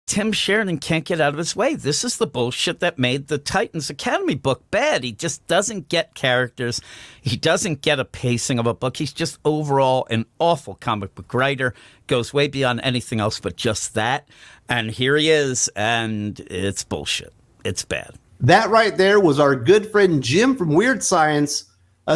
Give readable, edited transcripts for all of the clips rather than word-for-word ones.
Tim Sheridan can't get out of his way. This is the bullshit that made the Titans Academy book bad. He just doesn't get characters. He doesn't get a pacing of a book. He's just overall an awful comic book writer. Goes way beyond anything else but just that. And here he is, and it's bullshit. It's bad. That right there was our good friend Jim from Weird Science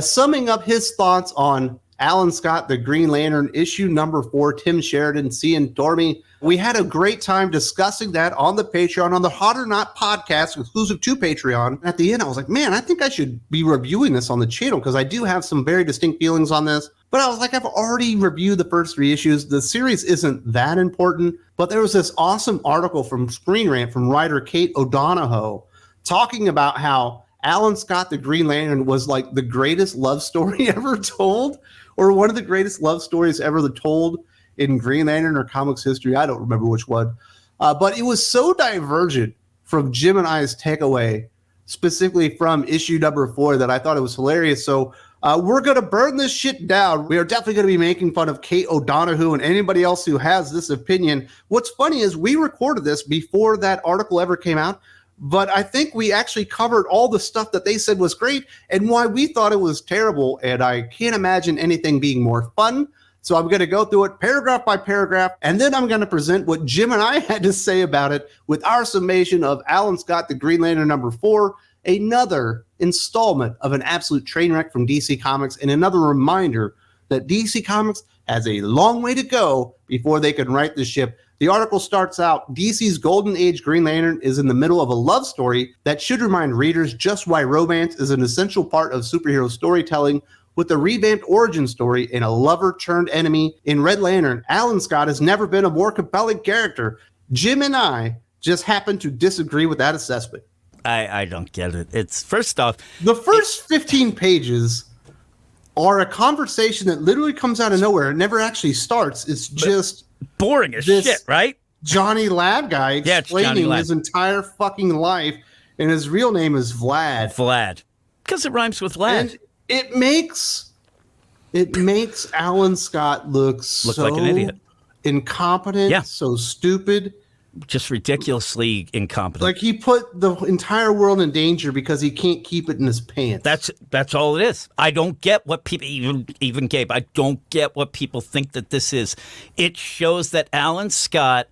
summing up his thoughts on Alan Scott, the Green Lantern, issue number 4, Tim Sheridan, Cian Tormey. We had a great time discussing that on the Patreon, on the Hot or Not podcast, exclusive to Patreon. At the end, I was like, man, I think I should be reviewing this on the channel because I do have some very distinct feelings on this. But I was like, I've already reviewed the first 3 issues. The series isn't that important. But there was this awesome article from Screenrant from writer Kate O'Donohoe talking about how Alan Scott, the Green Lantern, was like the greatest love story ever told, or one of the greatest love stories ever told in Green Lantern or comics history. I don't remember which one. But it was so divergent from Jim and I's takeaway, specifically from issue number 4, that I thought it was hilarious. So we're going to burn this shit down. We are definitely going to be making fun of Kate O'Donohoe and anybody else who has this opinion. What's funny is we recorded this before that article ever came out, but I think we actually covered all the stuff that they said was great and why we thought it was terrible, and I can't imagine anything being more fun. So I'm going to go through it paragraph by paragraph, and then I'm going to present what Jim and I had to say about it with our summation of Alan Scott, the Green Lantern number 4, another installment of an absolute train wreck from DC Comics, and another reminder that DC Comics has a long way to go before they can right the ship. The article starts out, DC's Golden Age Green Lantern is in the middle of a love story that should remind readers just why romance is an essential part of superhero storytelling, with a revamped origin story and a lover-turned-enemy in Red Lantern. Alan Scott has never been a more compelling character. Jim and I just happen to disagree with that assessment. I don't get it. It's, first off, the first 15 pages are a conversation that literally comes out of nowhere. It never actually starts. It's just boring as shit, right? Johnny Lad guy explaining his entire fucking life, and his real name is Vlad. Vlad. Because it rhymes with lad. And it makes Alan Scott look so like an idiot. Incompetent, so stupid. Just ridiculously incompetent. Like he put the entire world in danger because he can't keep it in his pants. That's all it is. I don't get what people, even Gabe, I don't get what people think that this is. It shows that Alan Scott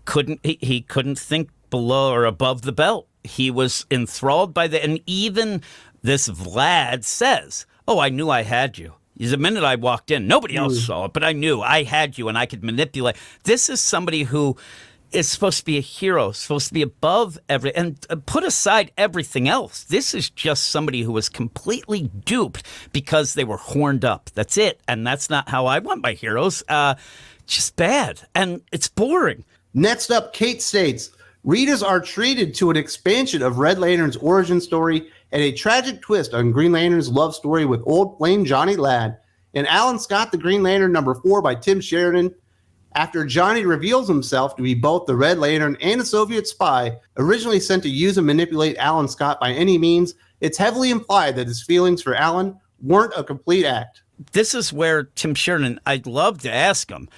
couldn't think below or above the belt. He was enthralled by and even this Vlad says, "Oh, I knew I had you." The minute I walked in, nobody else saw it, but I knew I had you and I could manipulate. This is somebody who is supposed to be a hero, supposed to be above and put aside everything else. This is just somebody who was completely duped because they were horned up. That's it. And that's not how I want my heroes. Just bad. And it's boring. Next up, Kate states, readers are treated to an expansion of Red Lantern's origin story and a tragic twist on Green Lantern's love story with old flame Johnny Lad and Alan Scott, the Green Lantern number 4 by Tim Sheridan. After Johnny reveals himself to be both the Red Lantern and a Soviet spy, originally sent to use and manipulate Alan Scott by any means, it's heavily implied that his feelings for Alan weren't a complete act. This is where Tim Sheridan, I'd love to ask him,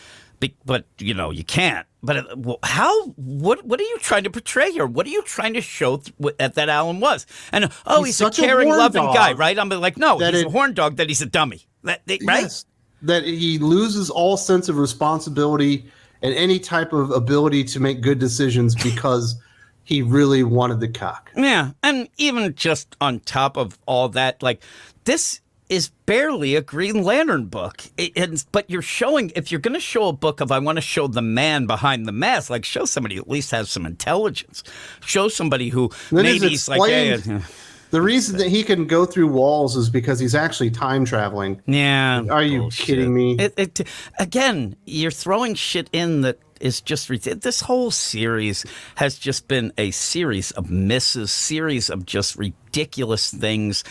but you can't. But how? What are you trying to portray here? What are you trying to show that Alan was? And he's a caring, loving guy, right? I'm like, no, he's a horn dog. That he's a dummy, right? Yes. That he loses all sense of responsibility and any type of ability to make good decisions because he really wanted the cock. Yeah, and even just on top of all that, like, this is barely a Green Lantern book. But you're showing, if you're going to show a book of, I want to show the man behind the mask, like, show somebody who at least has some intelligence. Show somebody who maybe he's like, hey, the reason that he can go through walls is because he's actually time traveling. Yeah. Are you kidding me? Again, you're throwing shit in that is just this whole series has just been a series of misses, series of just ridiculous things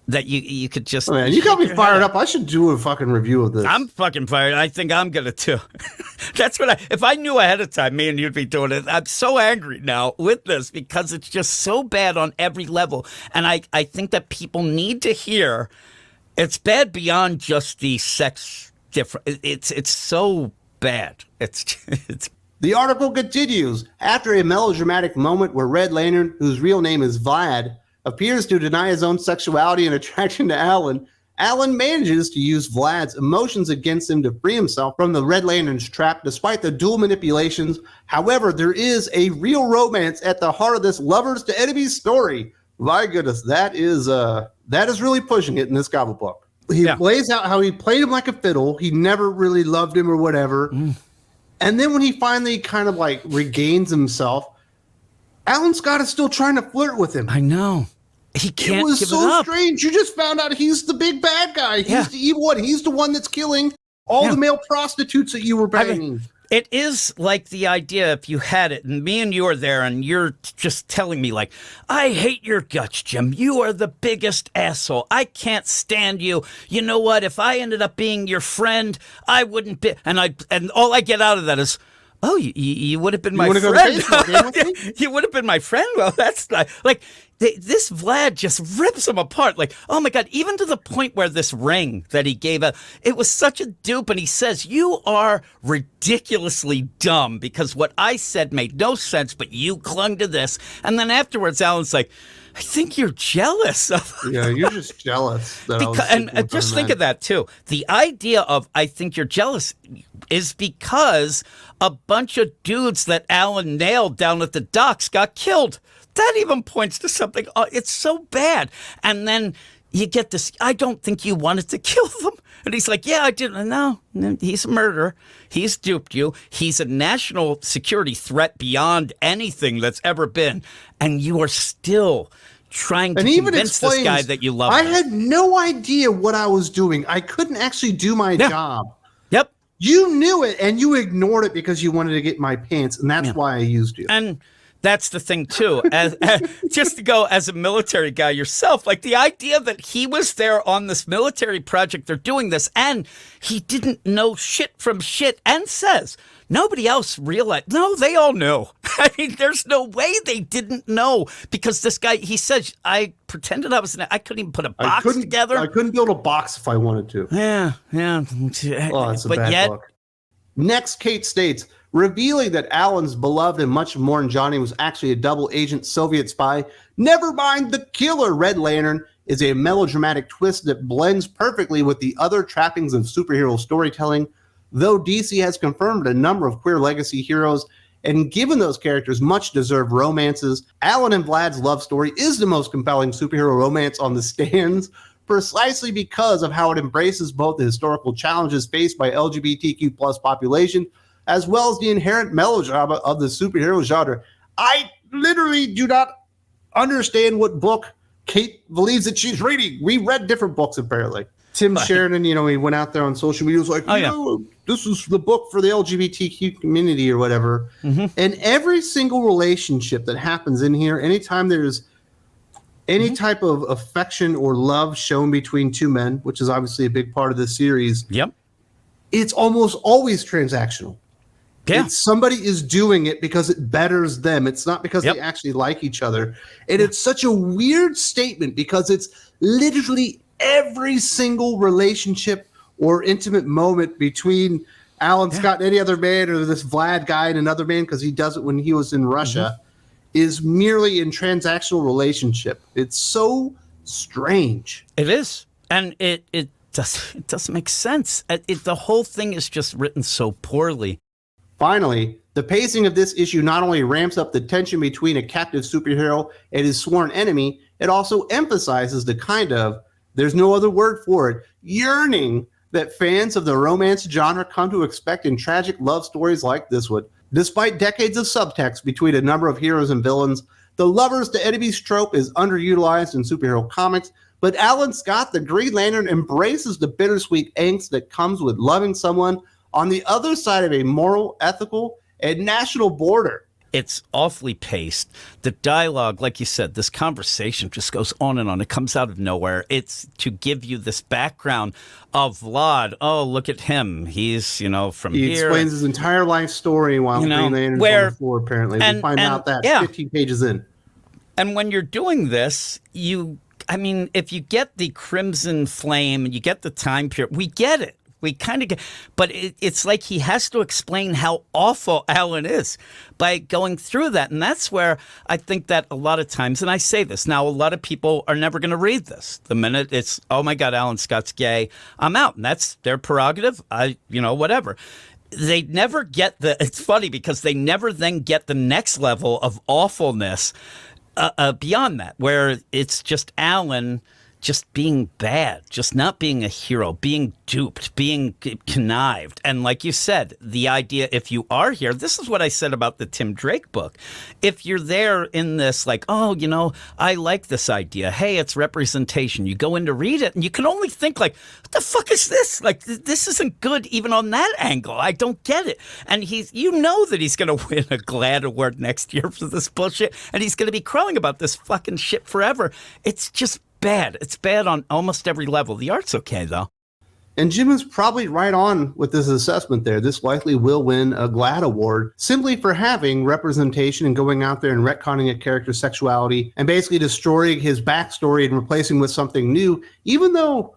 that you could just... Oh, man, you got me fired up. I should do a fucking review of this. I'm fucking fired. I think I'm going to too. That's what if I knew ahead of time, me and you'd be doing it. I'm so angry now with this because it's just so bad on every level. And I think that people need to hear it's bad beyond just the sex difference. It's so bad. It's The article continues. After a melodramatic moment where Red Lantern, whose real name is Vlad, appears to deny his own sexuality and attraction to Alan, Alan manages to use Vlad's emotions against him to free himself from the Red Lantern's trap despite the dual manipulations. However, there is a real romance at the heart of this lovers to enemies story. My goodness, that is really pushing it in this comic book. He lays out how he played him like a fiddle. He never really loved him or whatever. And then when he finally kind of like regains himself, Alan Scott is still trying to flirt with him. I know. He can't give it up. It was so strange. You just found out he's the big bad guy. He's the evil one. He's the one that's killing all the male prostitutes that you were banging. It is like the idea if you had it, and me and you are there, and you're just telling me, like, I hate your guts, Jim. You are the biggest asshole. I can't stand you. You know what? If I ended up being your friend, I wouldn't be. And all I get out of that is, oh, you would have been my friend. You would have been my friend. Well, that's not like this Vlad just rips him apart. Like, oh my God, even to the point where this ring that he gave out, it was such a dupe. And he says, you are ridiculously dumb because what I said made no sense, but you clung to this. And then afterwards, Alan's like, I think you're jealous. Yeah, you're just jealous. And just think of that, too. The idea of I think you're jealous is because a bunch of dudes that Alan nailed down at the docks got killed. That even points to something. It's so bad. And then you get this, I don't think you wanted to kill them. And he's like, yeah, I didn't. No, he's a murderer. He's duped you. He's a national security threat beyond anything that's ever been. And you are still trying to convince this guy that you love him. I had no idea what I was doing. I couldn't actually do my job. Yep. You knew it, and you ignored it because you wanted to get my pants, and that's why I used you. And that's the thing, too. As just to go as a military guy yourself, like the idea that he was there on this military project, they're doing this, and he didn't know shit from shit, and says, nobody else realized. No, they all knew. I mean, there's no way they didn't know because this guy, he says, I pretended I was, I couldn't even put a box together. I couldn't build a box if I wanted to. Yeah. Oh, it's a bad book. Next, Kate states, revealing that Alan's beloved and much more than Johnny was actually a double agent Soviet spy. Never mind the killer Red Lantern is a melodramatic twist that blends perfectly with the other trappings of superhero storytelling. Though DC has confirmed a number of queer legacy heroes and given those characters much-deserved romances, Alan and Vlad's love story is the most compelling superhero romance on the stands, precisely because of how it embraces both the historical challenges faced by LGBTQ plus population, as well as the inherent melodrama of the superhero genre. I literally do not understand what book Kate believes that she's reading. We read different books, apparently. Tim Sheridan, he went out there on social media, was like, this is the book for the LGBTQ community or whatever. Mm-hmm. And every single relationship that happens in here, anytime there's any type of affection or love shown between two men, which is obviously a big part of this series, it's almost always transactional. Yeah. Somebody is doing it because it betters them. It's not because they actually like each other. And it's such a weird statement because it's literally every single relationship or intimate moment between Alan Scott and any other man, or this Vlad guy and another man, because he does it when he was in Russia, is merely in transactional relationship. It's so strange. It is. And it doesn't make sense. The whole thing is just written so poorly. Finally, the pacing of this issue not only ramps up the tension between a captive superhero and his sworn enemy, it also emphasizes the kind of, there's no other word for it, yearning that fans of the romance genre come to expect in tragic love stories like this one. Despite decades of subtext between a number of heroes and villains, the lovers to enemies trope is underutilized in superhero comics, but Alan Scott, the Green Lantern, embraces the bittersweet angst that comes with loving someone on the other side of a moral, ethical, and national border. It's awfully paced. The dialogue, like you said, this conversation just goes on and on. It comes out of nowhere. It's to give you this background of Vlad. Oh, look at him. He's, from here. He explains his entire life story while Green Lantern's on the floor, apparently. We find out that 15 pages in. And when you're doing this, if you get the Crimson Flame and you get the time period, we get it. We kind of get, but it's like he has to explain how awful Alan is by going through that. And that's where I think that a lot of times, and I say this now, a lot of people are never going to read this. The minute it's, oh my God, Alan Scott's gay, I'm out. And that's their prerogative. Whatever. They never get it's funny because they never then get the next level of awfulness beyond that, where it's just Alan just being bad, just not being a hero, being duped, being connived. And like you said, the idea, if you are here, this is what I said about the Tim Drake book. If you're there in this, like, oh, I like this idea. Hey, it's representation. You go in to read it and you can only think like, what the fuck is this? Like, this isn't good even on that angle. I don't get it. And that he's going to win a GLAAD award next year for this bullshit. And he's going to be crowing about this fucking shit forever. It's just bad. It's bad on almost every level. The art's okay, though. And Jim is probably right on with this assessment there. This likely will win a GLAAD award simply for having representation and going out there and retconning a character's sexuality and basically destroying his backstory and replacing with something new, even though,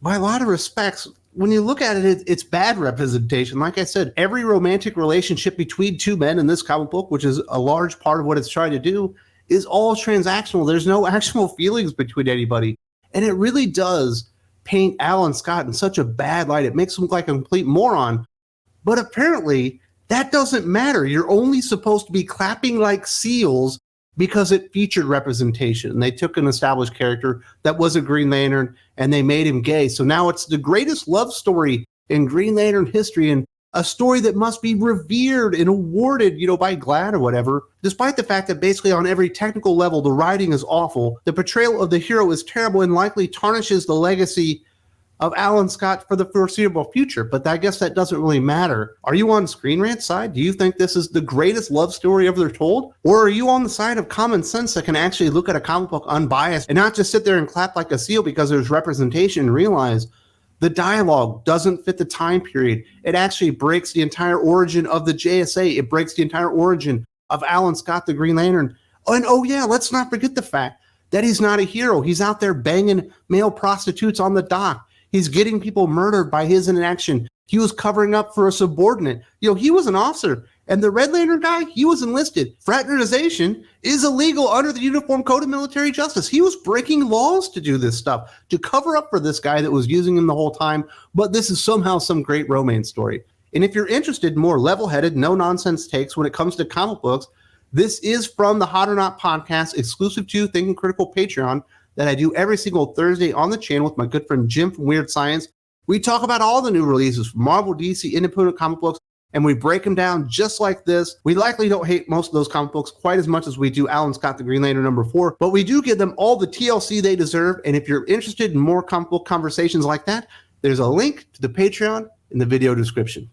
by a lot of respects, when you look at it, it's bad representation. Like I said, every romantic relationship between two men in this comic book, which is a large part of what it's trying to do, is all transactional. There's no actual feelings between anybody. And it really does paint Alan Scott in such a bad light. It makes him look like a complete moron. But apparently, that doesn't matter. You're only supposed to be clapping like seals because it featured representation. And they took an established character that was a Green Lantern and they made him gay. So now it's the greatest love story in Green Lantern history, and a story that must be revered and awarded, by GLAAD or whatever, despite the fact that basically on every technical level, the writing is awful. The portrayal of the hero is terrible and likely tarnishes the legacy of Alan Scott for the foreseeable future. But I guess that doesn't really matter. Are you on Screenrant's side? Do you think this is the greatest love story ever told? Or are you on the side of common sense that can actually look at a comic book unbiased and not just sit there and clap like a seal because there's representation and realize the dialogue doesn't fit the time period? It actually breaks the entire origin of the JSA. It breaks the entire origin of Alan Scott, the Green Lantern. And let's not forget the fact that he's not a hero. He's out there banging male prostitutes on the dock. He's getting people murdered by his inaction. He was covering up for a subordinate. He was an officer. And the Red Lantern guy, he was enlisted. Fraternization is illegal under the Uniform Code of Military Justice. He was breaking laws to do this stuff, to cover up for this guy that was using him the whole time. But this is somehow some great romance story. And if you're interested in more level-headed, no-nonsense takes when it comes to comic books, this is from the Hot or Not podcast, exclusive to Thinking Critical Patreon, that I do every single Thursday on the channel with my good friend Jim from Weird Science. We talk about all the new releases from Marvel, DC, independent comic books, and we break them down just like this. We likely don't hate most of those comic books quite as much as we do Alan Scott, the Green Lantern #4, but we do give them all the TLC they deserve. And if you're interested in more comic book conversations like that, there's a link to the Patreon in the video description.